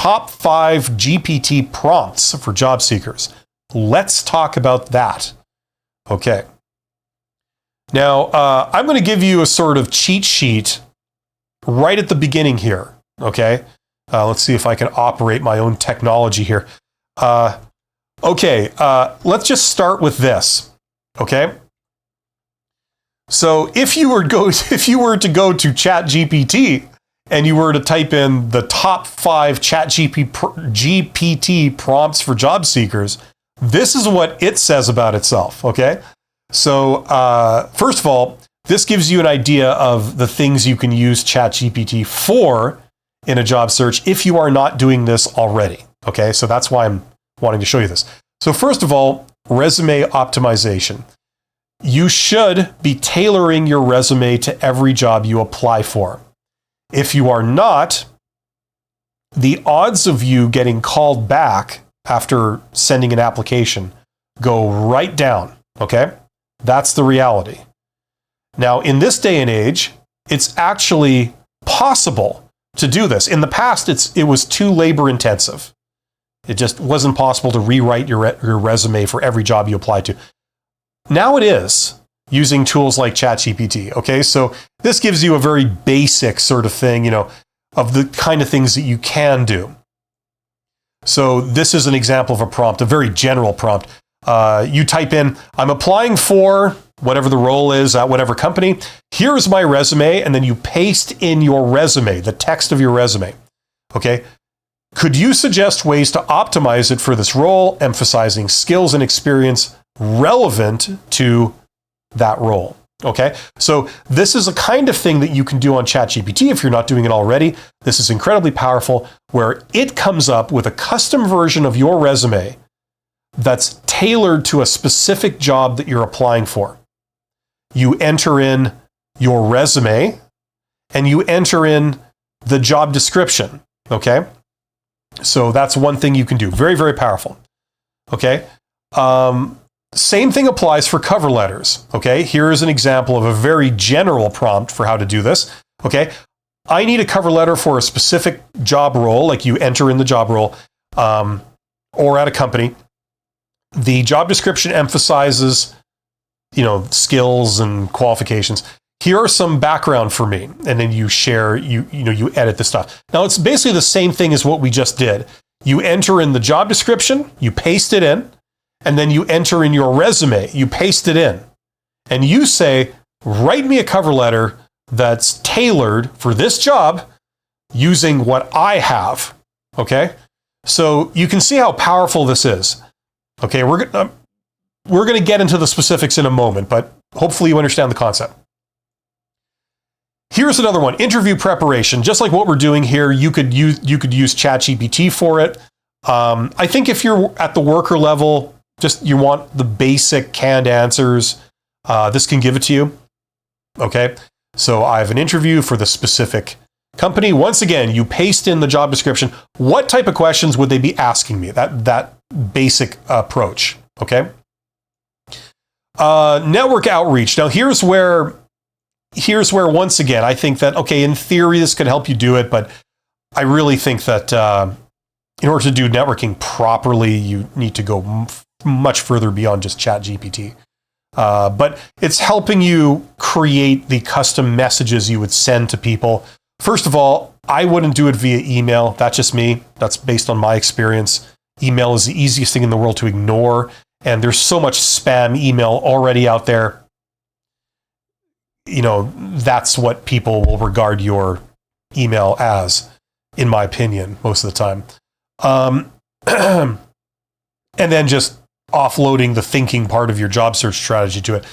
top 5 GPT prompts for job seekers. Let's talk about that. Okay. Now, I'm going to give you a sort of cheat sheet right at the beginning here. Okay. Let's see if I can operate my own technology here. Okay. Let's just start with this. Okay. So if you were to go to ChatGPT and you were to type in the top 5 ChatGPT prompts for job seekers, this is what it says about itself. Okay. So first of all, this gives you an idea of the things you can use ChatGPT for in a job search if you are not doing this already. Okay. So that's why I'm wanting to show you this. So first of all, resume optimization. You should be tailoring your resume to every job you apply for. If you are not, the odds of you getting called back after sending an application go right down, okay? That's the reality. Now, in this day and age, it's actually possible to do this. In the past, it was too labor intensive. It just wasn't possible to rewrite your resume for every job you applied to. Now it is, using tools like ChatGPT, okay? So this gives you a very basic sort of thing, of the kind of things that you can do. So this is an example of a prompt, a very general prompt. You type in, I'm applying for whatever the role is at whatever company. Here's my resume, and then you paste in your resume, the text of your resume, okay? Could you suggest ways to optimize it for this role, emphasizing skills and experience relevant to that role? Okay, so this is a kind of thing that you can do on ChatGPT if you're not doing it already. This is incredibly powerful, where it comes up with a custom version of your resume that's tailored to a specific job that you're applying for. You enter in your resume and you enter in the job description. Okay, so that's one thing you can do. Very, very powerful. Okay. Same thing applies for cover letters. Okay, here's an example of a very general prompt for how to do this. Okay, I need a cover letter for a specific job role, like you enter in the job role, or at a company. The job description emphasizes, skills and qualifications. Here are some background for me, and then you share, you edit the stuff. Now it's basically the same thing as what we just did. You enter in the job description, you paste it in. And then you enter in your resume, you paste it in, and you say, write me a cover letter that's tailored for this job using what I have, okay? So you can see how powerful this is. Okay, we're going to get into the specifics in a moment, but hopefully you understand the concept. Here's another one, interview preparation. Just like what we're doing here, you could use ChatGPT for it. I think if you're at the worker level, you want the basic canned answers, this can give it to you. Okay, so I have an interview for the specific company. Once again, you paste in the job description. What type of questions would they be asking me? That basic approach. Okay. Network outreach. Now here's where once again, I think that, okay, in theory, this could help you do it, but I really think that in order to do networking properly, you need to go much further beyond just ChatGPT. But it's helping you create the custom messages you would send to people. First of all, I wouldn't do it via email. That's just me. That's based on my experience. Email is the easiest thing in the world to ignore. And there's so much spam email already out there. That's what people will regard your email as, in my opinion, most of the time. And then just offloading the thinking part of your job search strategy to it.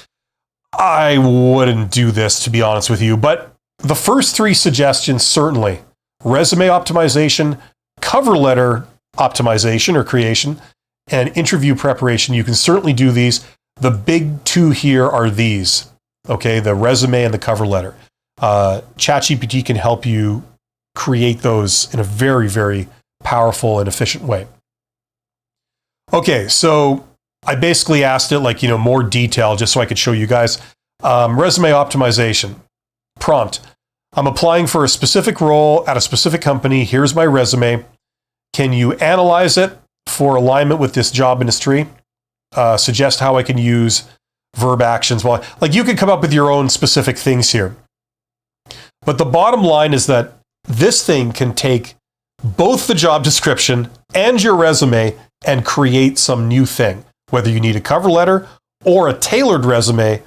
I wouldn't do this, to be honest with you, but the first 3 suggestions, certainly, resume optimization, cover letter optimization or creation, and interview preparation, you can certainly do these. The big 2 here are these, okay, the resume and the cover letter. ChatGPT can help you create those in a very, very powerful and efficient way. Okay, so I basically asked it more detail just so I could show you guys. Resume optimization. Prompt. I'm applying for a specific role at a specific company. Here's my resume. Can you analyze it for alignment with this job industry? Suggest how I can use verb actions. Well, like you can come up with your own specific things here. But the bottom line is that this thing can take both the job description and your resume and create some new thing. Whether you need a cover letter or a tailored resume,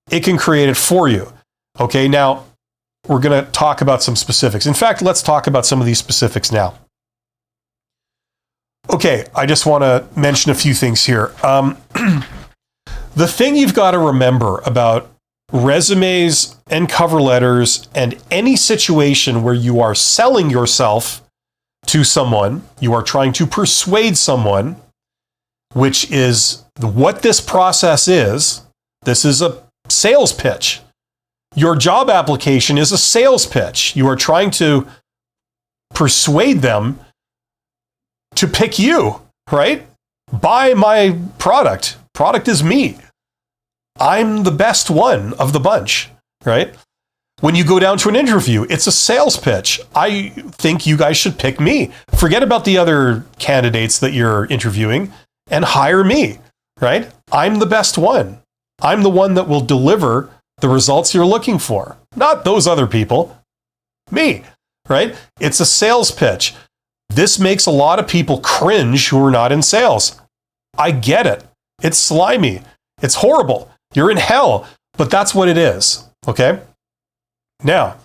it can create it for you. Okay, now we're going to talk about some specifics. In fact, let's talk about some of these specifics now. Okay, I just want to mention a few things here. The thing you've got to remember about resumes and cover letters and any situation where you are selling yourself to someone, you are trying to persuade someone, which is what this process is. This is a sales pitch. Your job application is a sales pitch. You are trying to persuade them to pick you, right? Buy my product. Product is me. I'm the best one of the bunch, right? When you go down to an interview, it's a sales pitch. I think you guys should pick me. Forget about the other candidates that you're interviewing and hire me, right? I'm the best one. I'm the one that will deliver the results you're looking for. Not those other people. Me, right? It's a sales pitch. This makes a lot of people cringe who are not in sales. I get it. It's slimy. It's horrible. You're in hell, but that's what it is, okay? Now,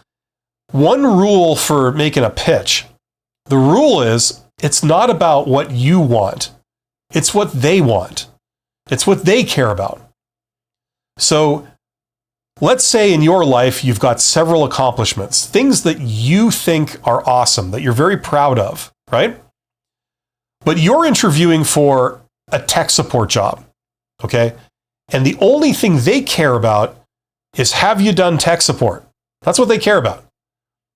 one rule for making a pitch. The rule is it's not about what you want. It's what they want. It's what they care about. So let's say in your life you've got several accomplishments, things that you think are awesome, that you're very proud of, right? But you're interviewing for a tech support job, okay? And the only thing they care about is, have you done tech support? That's what they care about,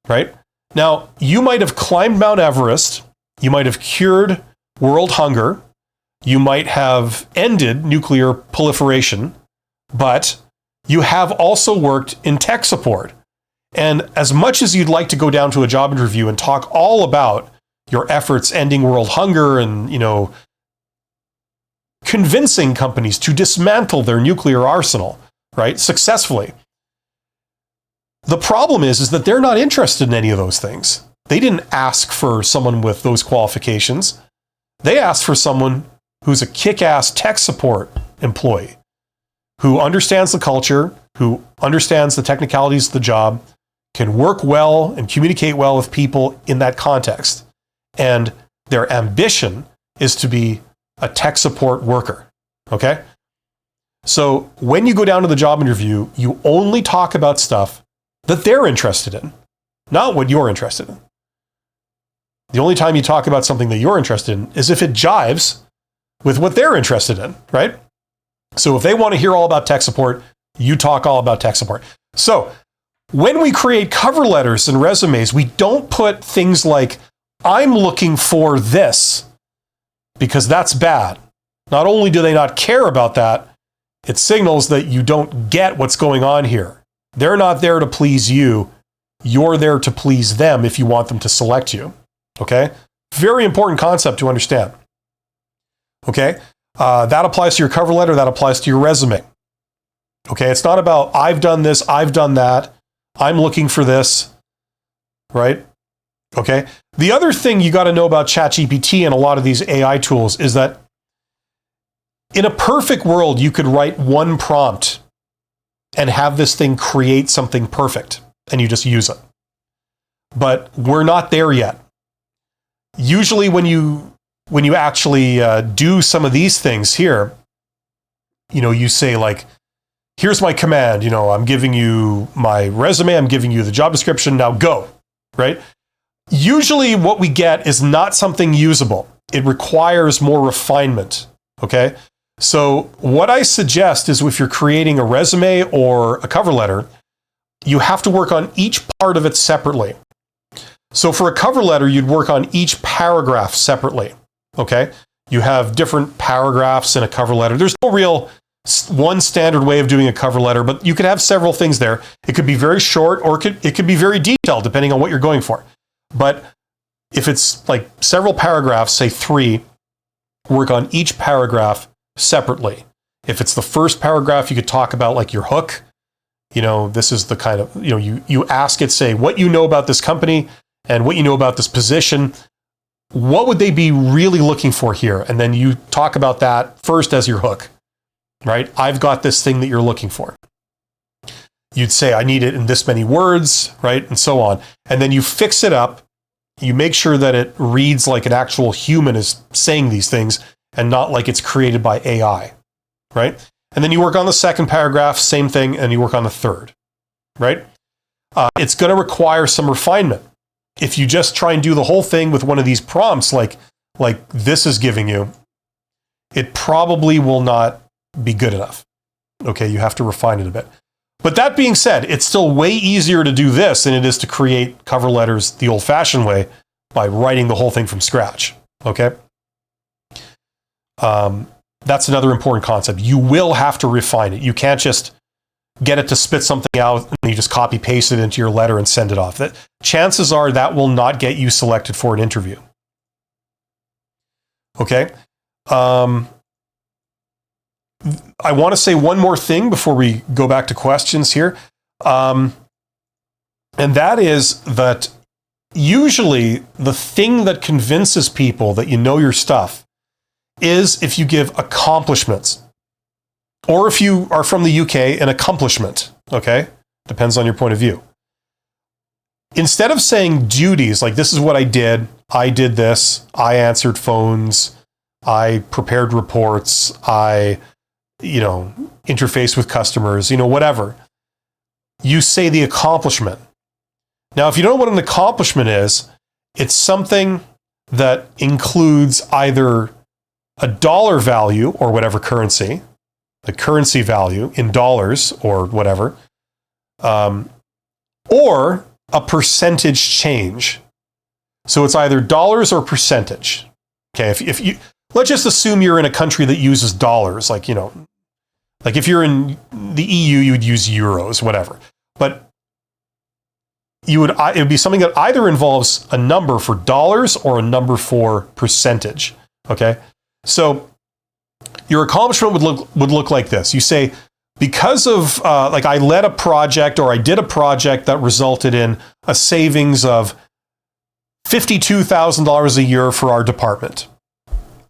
right? Now, you might have climbed Mount Everest. You might have cured world hunger. You might have ended nuclear proliferation, but you have also worked in tech support. And as much as you'd like to go down to a job interview and talk all about your efforts ending world hunger and, convincing companies to dismantle their nuclear arsenal, right, successfully. The problem is that they're not interested in any of those things. They didn't ask for someone with those qualifications. They asked for someone who's a kick-ass tech support employee, who understands the culture, who understands the technicalities of the job, can work well and communicate well with people in that context. And their ambition is to be a tech support worker, okay? So when you go down to the job interview, you only talk about stuff that they're interested in, not what you're interested in. The only time you talk about something that you're interested in is if it jives with what they're interested in, right? So if they want to hear all about tech support, you talk all about tech support. So when we create cover letters and resumes, we don't put things like, I'm looking for this, because that's bad. Not only do they not care about that, it signals that you don't get what's going on here. They're not there to please you. You're there to please them if you want them to select you. Okay? Very important concept to understand. Okay? That applies to your cover letter. That applies to your resume. Okay? It's not about, I've done this, I've done that, I'm looking for this, right? Okay? The other thing you got to know about ChatGPT and a lot of these AI tools is that in a perfect world, you could write one prompt and have this thing create something perfect, and you just use it. But we're not there yet. Usually when you actually do some of these things here, you say like, here's my command, I'm giving you my resume, I'm giving you the job description, now go, right? Usually what we get is not something usable. It requires more refinement, okay? So what I suggest is if you're creating a resume or a cover letter, you have to work on each part of it separately. So for a cover letter, you'd work on each paragraph separately, okay? You have different paragraphs in a cover letter. There's no real one standard way of doing a cover letter, but you could have several things there. It could be very short or it could be very detailed depending on what you're going for. But if it's like several paragraphs, say 3, work on each paragraph separately. If it's the first paragraph, you could talk about like your hook. This is the kind of, you ask it, say, what you know about this company and what you know about this position. What would they be really looking for here? And then you talk about that first as your hook, right? I've got this thing that you're looking for. You'd say, I need it in this many words, right? And so on. And then you fix it up. You make sure that it reads like an actual human is saying these things and not like it's created by AI, right? And then you work on the second paragraph, same thing, and you work on the third, right? It's going to require some refinement. If you just try and do the whole thing with one of these prompts like this is giving you, it probably will not be good enough. Okay, you have to refine it a bit. But that being said, it's still way easier to do this than it is to create cover letters the old-fashioned way by writing the whole thing from scratch. Okay? That's another important concept. You will have to refine it. You can't just get it to spit something out and you just copy paste it into your letter and send it off. Chances are that will not get you selected for an interview. Okay? I want to say one more thing before we go back to questions here. And that is that usually the thing that convinces people that you know your stuff is if you give accomplishments. Or if you are from the UK, an accomplishment. Okay? Depends on your point of view. Instead of saying duties, like this is what I did this, I answered phones, I prepared reports, I interface with customers, whatever. You say the accomplishment. Now, if you don't know what an accomplishment is, it's something that includes either a dollar value or whatever currency, the currency value in dollars or whatever, or a percentage change. So it's either dollars or percentage. Okay, if you let's just assume you're in a country that uses dollars, like if you're in the EU, you would use euros, whatever. But it would be something that either involves a number for dollars or a number for percentage. Okay, so your accomplishment would look like this. You say, because of I led a project or I did a project that resulted in a savings of $52,000 a year for our department.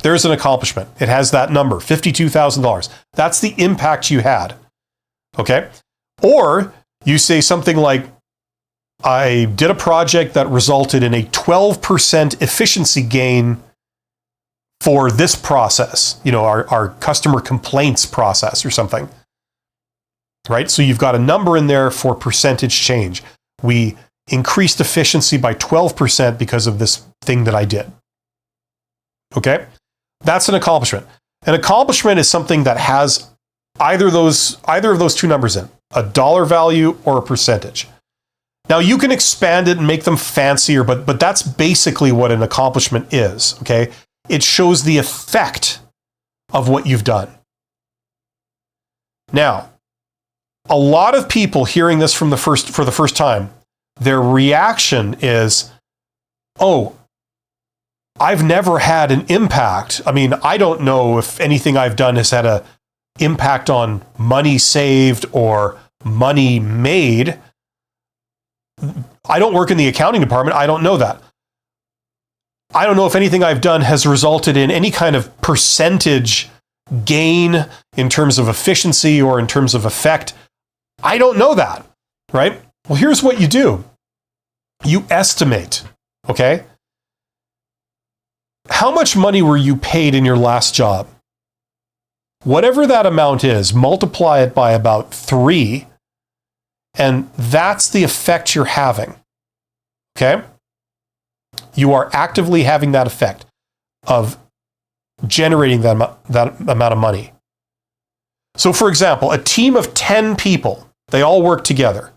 There's an accomplishment. It has that number, $52,000. That's the impact you had. Okay? Or you say something like, I did a project that resulted in a 12% efficiency gain for this process, our customer complaints process or something. Right? So you've got a number in there for percentage change. We increased efficiency by 12% because of this thing that I did. Okay? That's an accomplishment. An accomplishment is something that has either of those two numbers in, a dollar value or a percentage. Now you can expand it and make them fancier, but that's basically what an accomplishment is, okay? It shows the effect of what you've done. Now, a lot of people hearing this for the first time, their reaction is, oh, I've never had an impact. I mean, I don't know if anything I've done has had an impact on money saved or money made. I don't work in the accounting department. I don't know that. I don't know if anything I've done has resulted in any kind of percentage gain in terms of efficiency or in terms of effect. I don't know that, right? Well, here's what you do. You estimate, okay? How much money were you paid in your last job? Whatever that amount is, multiply it by about 3, and that's the effect you're having. Okay? You are actively having that effect of generating that amount of money. So, for example, a team of 10 people, they all work together.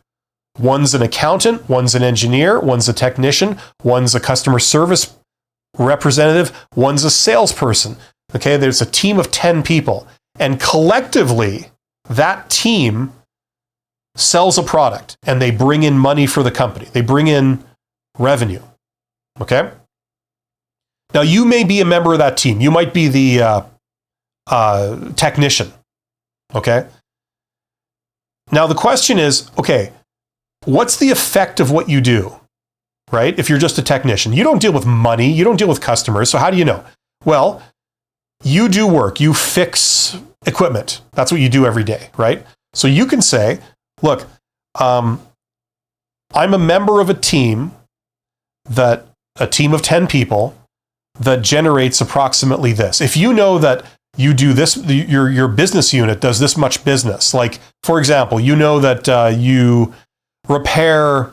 One's an accountant, one's an engineer, one's a technician, one's a customer service representative, one's a salesperson. Okay, there's a team of 10 people. And collectively, that team sells a product and they bring in money for the company. They bring in revenue. Okay? Now, you may be a member of that team. You might be the technician, okay? Now, the question is, okay, what's the effect of what you do, right? If you're just a technician, you don't deal with money, you don't deal with customers, so how do you know? Well, you do work, you fix equipment. That's what you do every day, right? So you can say, look, I'm a member of a team of 10 people that generates approximately this. If you know that you do this, your business unit does this much business. Like, for example, you know that you repair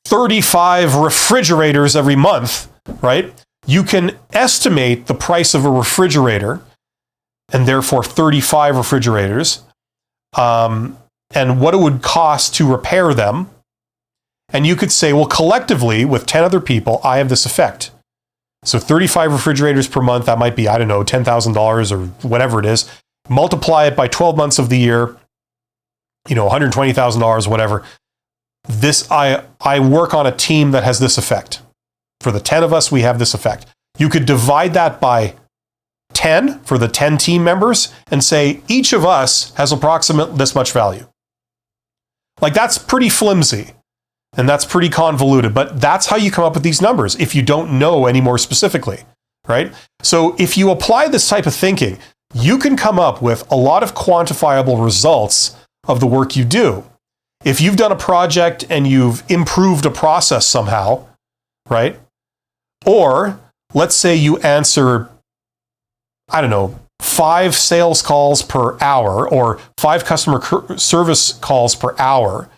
35 refrigerators every month, right? You can estimate the price of a refrigerator, and therefore 35 refrigerators, and what it would cost to repair them. And you could say, well, collectively, with 10 other people, I have this effect. So 35 refrigerators per month, that might be, I don't know, $10,000 or whatever it is. Multiply it by 12 months of the year, $120,000, whatever. I work on a team that has this effect. For the 10 of us, we have this effect. You could divide that by 10 for the 10 team members and say each of us has approximately this much value. Like, that's pretty flimsy and that's pretty convoluted, but that's how you come up with these numbers if you don't know any more specifically, right? So if you apply this type of thinking, you can come up with a lot of quantifiable results of the work you do. If you've done a project and you've improved a process somehow, right? Or let's say you answer, 5 sales calls per hour or 5 customer service calls per hour.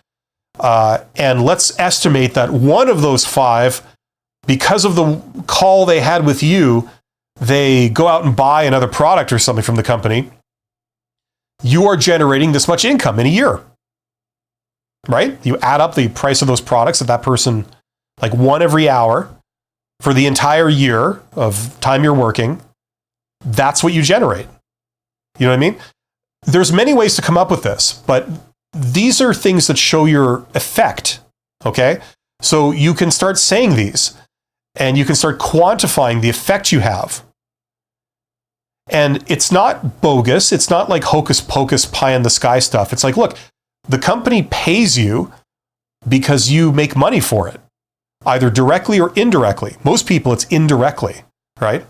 And let's estimate that one of those 5, because of the call they had with you, they go out and buy another product or something from the company. You are generating this much income in a year, right? You add up the price of those products that person, like one every hour for the entire year of time you're working. That's what you generate. You know what I mean? There's many ways to come up with this, but these are things that show your effect, okay? So you can start saying these, and you can start quantifying the effect you have. And it's not bogus. It's not like hocus pocus pie in the sky stuff. It's like, look, the company pays you because you make money for it, either directly or indirectly. Most people, it's indirectly, right?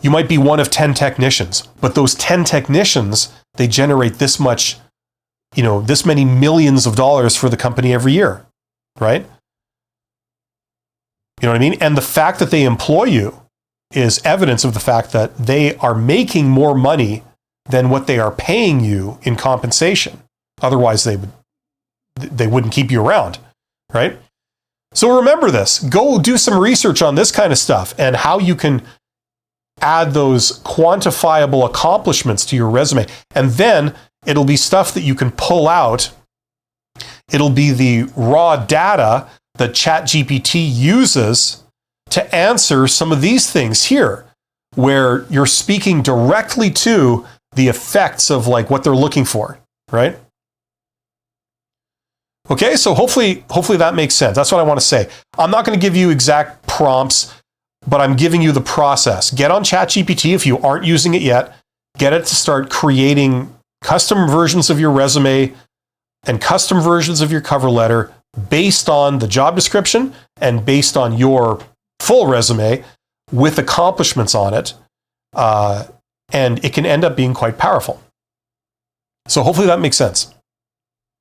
You might be one of 10 technicians, but those 10 technicians, they generate this much, this many millions of dollars for the company every year, right? You know what I mean? And the fact that they employ you is evidence of the fact that they are making more money than what they are paying you in compensation. Otherwise, they wouldn't keep you around, right? So remember this. Go do some research on this kind of stuff and how you can add those quantifiable accomplishments to your resume. And then it'll be stuff that you can pull out. It'll be the raw data that ChatGPT uses to answer some of these things here, where you're speaking directly to the effects of like what they're looking for, right? Okay, so hopefully that makes sense. That's what I want to say. I'm not going to give you exact prompts, but I'm giving you the process. Get on ChatGPT if you aren't using it yet. Get it to start creating custom versions of your resume and custom versions of your cover letter based on the job description and based on your full resume with accomplishments on it. And it can end up being quite powerful. So hopefully that makes sense.